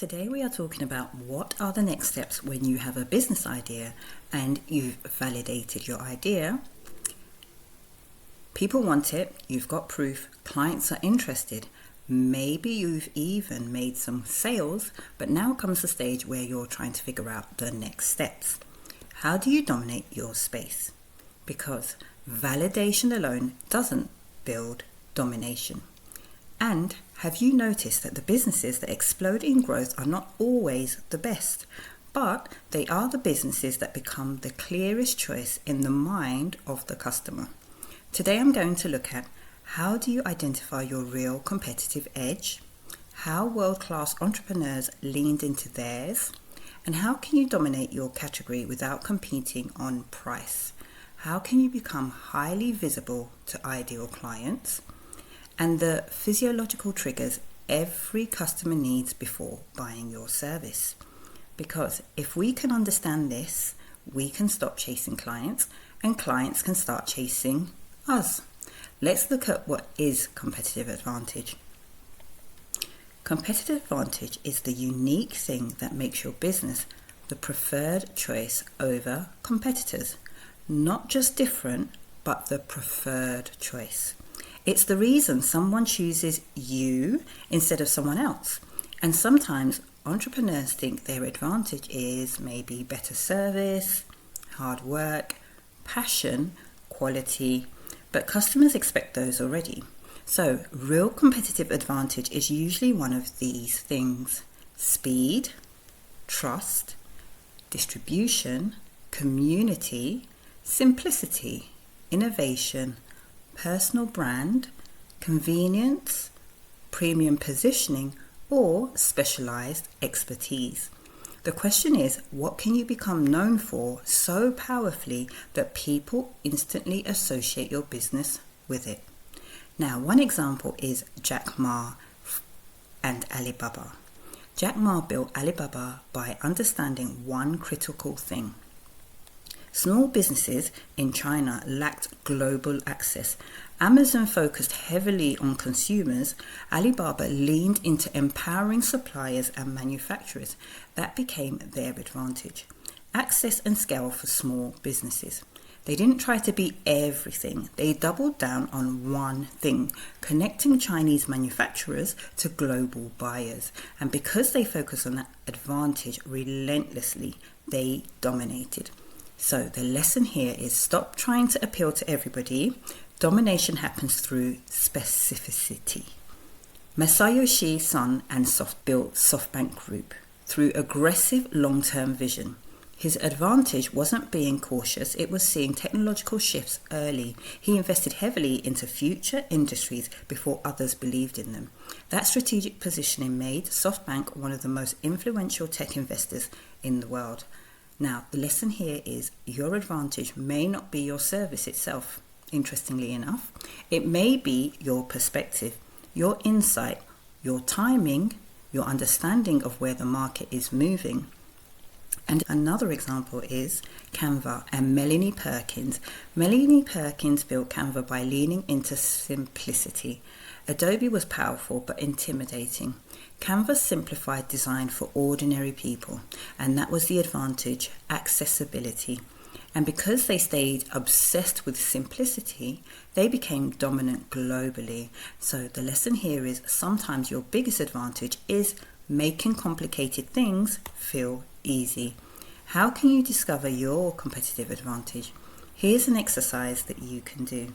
Today we are talking about what are the next steps when you have a business idea and you've validated your idea. People want it, you've got proof, clients are interested. Maybe you've even made some sales, but now comes the stage where you're trying to figure out the next steps. How do you dominate your space? Because validation alone doesn't build domination. And have you noticed that the businesses that explode in growth are not always the best, but they are the businesses that become the clearest choice in the mind of the customer? Today I'm going to look at how do you identify your real competitive edge, how world-class entrepreneurs leaned into theirs, and how can you dominate your category without competing on price? How can you become highly visible to ideal clients? And the physiological triggers every customer needs before buying your service. Because if we can understand this, we can stop chasing clients and clients can start chasing us. Let's look at what is competitive advantage. Competitive advantage is the unique thing that makes your business the preferred choice over competitors. Not just different, but the preferred choice. It's the reason someone chooses you instead of someone else. And sometimes entrepreneurs think their advantage is maybe better service, hard work, passion, quality, but customers expect those already. So real competitive advantage is usually one of these things: speed, trust, distribution, community, simplicity, innovation, personal brand, convenience, premium positioning, or specialized expertise. The question is, what can you become known for so powerfully that people instantly associate your business with it? Now, one example is Jack Ma and Alibaba. Jack Ma built Alibaba by understanding one critical thing. Small businesses in China lacked global access. Amazon focused heavily on consumers. Alibaba leaned into empowering suppliers and manufacturers. That became their advantage. Access and scale for small businesses. They didn't try to be everything. They doubled down on one thing, connecting Chinese manufacturers to global buyers. And because they focused on that advantage relentlessly, they dominated. So the lesson here is stop trying to appeal to everybody. Domination happens through specificity. Masayoshi Son and built SoftBank Group through aggressive long-term vision. His advantage wasn't being cautious, it was seeing technological shifts early. He invested heavily into future industries before others believed in them. That strategic positioning made SoftBank one of the most influential tech investors in the world. Now, the lesson here is your advantage may not be your service itself, interestingly enough. It may be your perspective, your insight, your timing, your understanding of where the market is moving. And another example is Canva and Melanie Perkins. Melanie Perkins built Canva by leaning into simplicity. Adobe was powerful but intimidating. Canva simplified design for ordinary people, and that was the advantage, accessibility. And because they stayed obsessed with simplicity, they became dominant globally. So the lesson here is sometimes your biggest advantage is making complicated things feel easy. How can you discover your competitive advantage? Here's an exercise that you can do.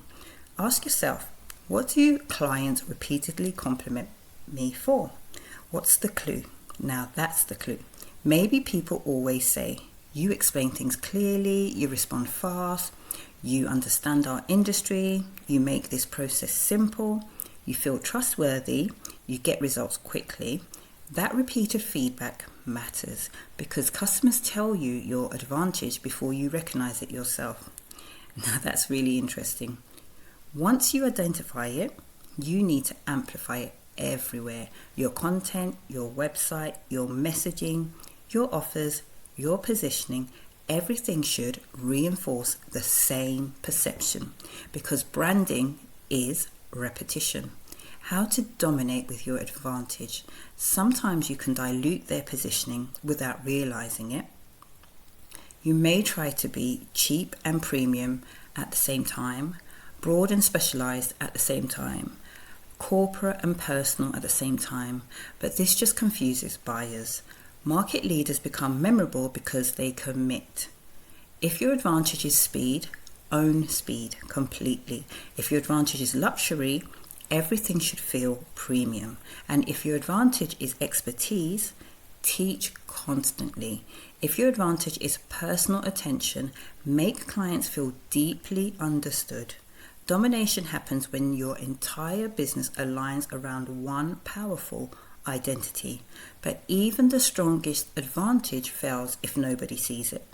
Ask yourself, what do clients repeatedly compliment me for? What's the clue? Now that's the clue. Maybe people always say, you explain things clearly, you respond fast, you understand our industry, you make this process simple, you feel trustworthy, you get results quickly. That repeated feedback matters because customers tell you your advantage before you recognize it yourself. Now that's really interesting. Once you identify it, you need to amplify it everywhere. Your content, your website, your messaging, your offers, your positioning, everything should reinforce the same perception because branding is repetition. How to dominate with your advantage. Sometimes you can dilute their positioning without realizing it. You may try to be cheap and premium at the same time, broad and specialized at the same time, corporate and personal at the same time, but this just confuses buyers. Market leaders become memorable because they commit. If your advantage is speed, own speed completely. If your advantage is luxury, everything should feel premium. And if your advantage is expertise, teach constantly. If your advantage is personal attention, make clients feel deeply understood. Domination happens when your entire business aligns around one powerful identity. But even the strongest advantage fails if nobody sees it.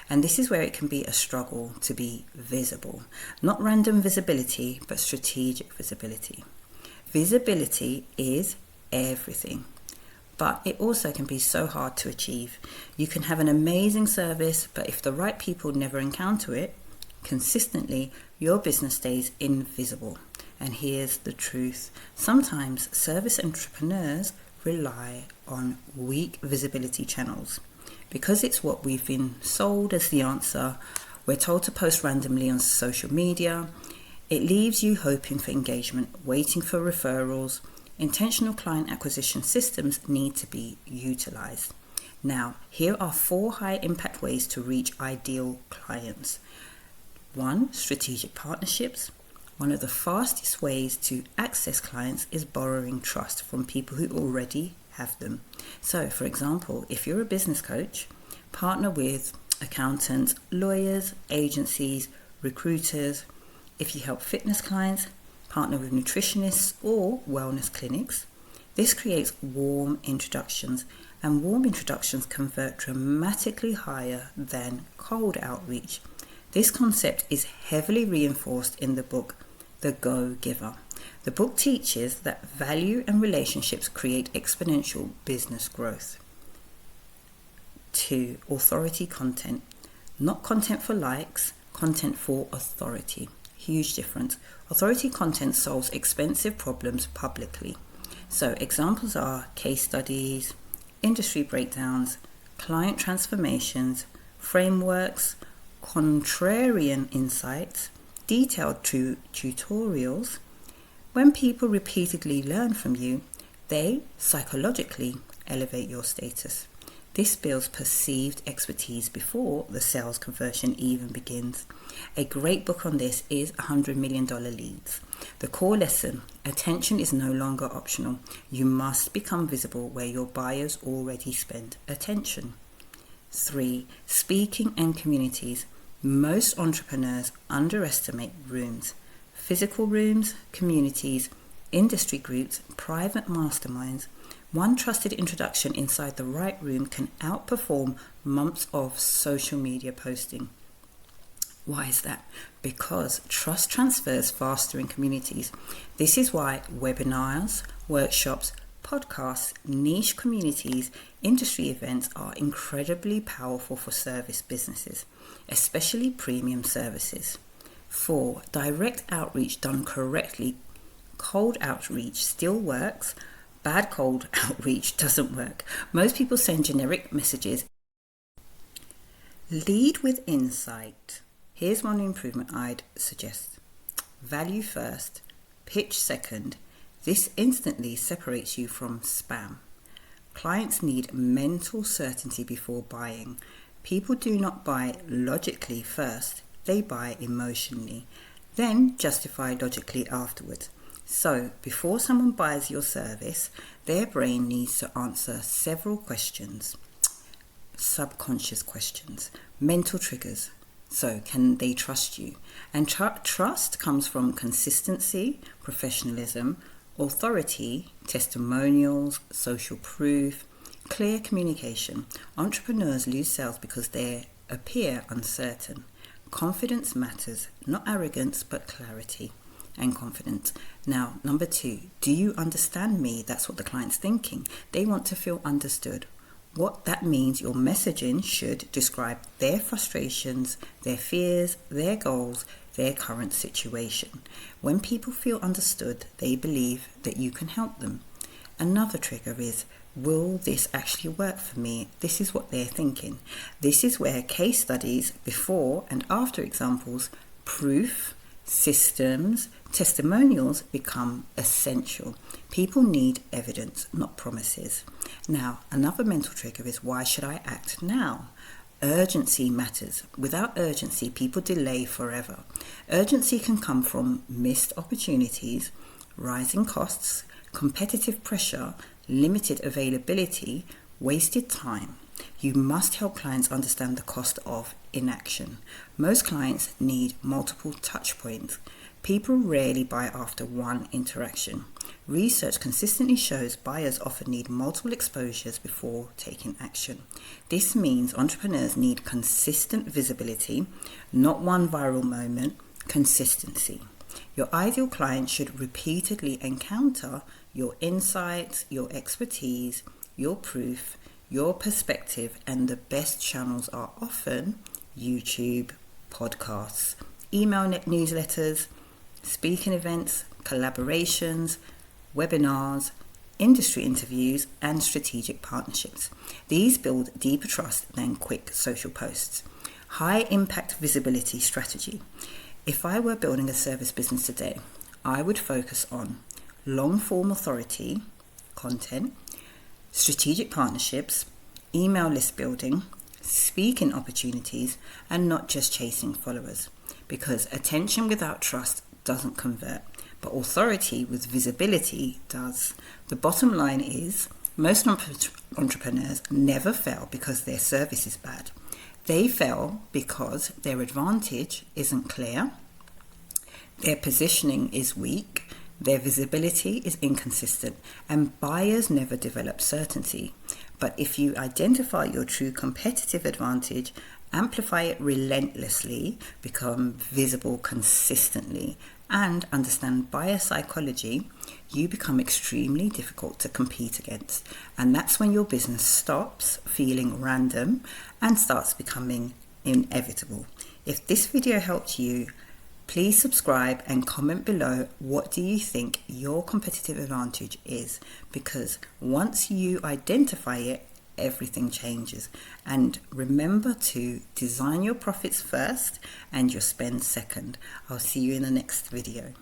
And this is where it can be a struggle to be visible. Not random visibility, but strategic visibility. Visibility is everything. But it also can be so hard to achieve. You can have an amazing service, but if the right people never encounter it, consistently, your business stays invisible. And here's the truth. Sometimes service entrepreneurs rely on weak visibility channels. Because it's what we've been sold as the answer, we're told to post randomly on social media. It leaves you hoping for engagement, waiting for referrals. Intentional client acquisition systems need to be utilized. Now, here are 4 high-impact ways to reach ideal clients. 1. Strategic partnerships. One of the fastest ways to access clients is borrowing trust from people who already have them. So, for example, if you're a business coach, partner with accountants, lawyers, agencies, recruiters. If you help fitness clients, partner with nutritionists or wellness clinics. This creates warm introductions, and warm introductions convert dramatically higher than cold outreach. This concept is heavily reinforced in the book, The Go-Giver. The book teaches that value and relationships create exponential business growth. 2. Authority content. Not content for likes, content for authority. Huge difference. Authority content solves expensive problems publicly. So examples are case studies, industry breakdowns, client transformations, frameworks, contrarian insights, detailed tutorials. When people repeatedly learn from you, they psychologically elevate your status. This builds perceived expertise before the sales conversion even begins. A great book on this is $100 Million Leads. The core lesson: attention is no longer optional. You must become visible where your buyers already spend attention. 3. Speaking and communities. Most entrepreneurs underestimate rooms. Physical rooms, communities, industry groups, private masterminds. One trusted introduction inside the right room can outperform months of social media posting. Why is that? Because trust transfers faster in communities. This is why webinars, workshops, podcasts, niche communities, industry events are incredibly powerful for service businesses, especially premium services. 4. Direct outreach done correctly. Cold outreach still works. Bad cold outreach doesn't work. Most people send generic messages. Lead with insight. Here's one improvement I'd suggest. Value first, pitch second. This instantly separates you from spam. Clients need mental certainty before buying. People do not buy logically first, they buy emotionally, then justify logically afterwards. So, before someone buys your service, their brain needs to answer several questions, subconscious questions, mental triggers. So, can they trust you? And trust comes from consistency, professionalism, authority, testimonials, social proof, clear communication. Entrepreneurs lose sales because they appear uncertain. Confidence matters, not arrogance, but clarity and confidence. Now, number 2, do you understand me? That's what the client's thinking. They want to feel understood. What that means, your messaging should describe their frustrations, their fears, their goals, their current situation. When people feel understood, they believe that you can help them. Another trigger is, will this actually work for me? This is what they're thinking. This is where case studies, before and after examples, proof, systems, testimonials become essential. People need evidence, not promises. Now, another mental trigger is, why should I act now? Urgency matters. Without urgency, people delay forever. Urgency can come from missed opportunities, rising costs, competitive pressure, limited availability, wasted time. You must help clients understand the cost of inaction. Most clients need multiple touch points. People rarely buy after one interaction. Research consistently shows buyers often need multiple exposures before taking action. This means entrepreneurs need consistent visibility, not one viral moment, consistency. Your ideal client should repeatedly encounter your insights, your expertise, your proof, your perspective, and the best channels are often YouTube, podcasts, email newsletters, speaking events, collaborations, webinars, industry interviews, and strategic partnerships. These build deeper trust than quick social posts. High impact visibility strategy. If I were building a service business today, I would focus on long form authority, content, strategic partnerships, email list building, speaking opportunities, and not just chasing followers. Because attention without trust doesn't convert, but authority with visibility does. The bottom line is, most entrepreneurs never fail because their service is bad. They fail because their advantage isn't clear, their positioning is weak, their visibility is inconsistent, and buyers never develop certainty. But if you identify your true competitive advantage, amplify it relentlessly, become visible consistently, and understand buyer psychology, you become extremely difficult to compete against. And that's when your business stops feeling random and starts becoming inevitable. If this video helped you, please subscribe and comment below, what do you think your competitive advantage is? Because once you identify it, everything changes. And remember to design your profits first and your spend second. I'll see you in the next video.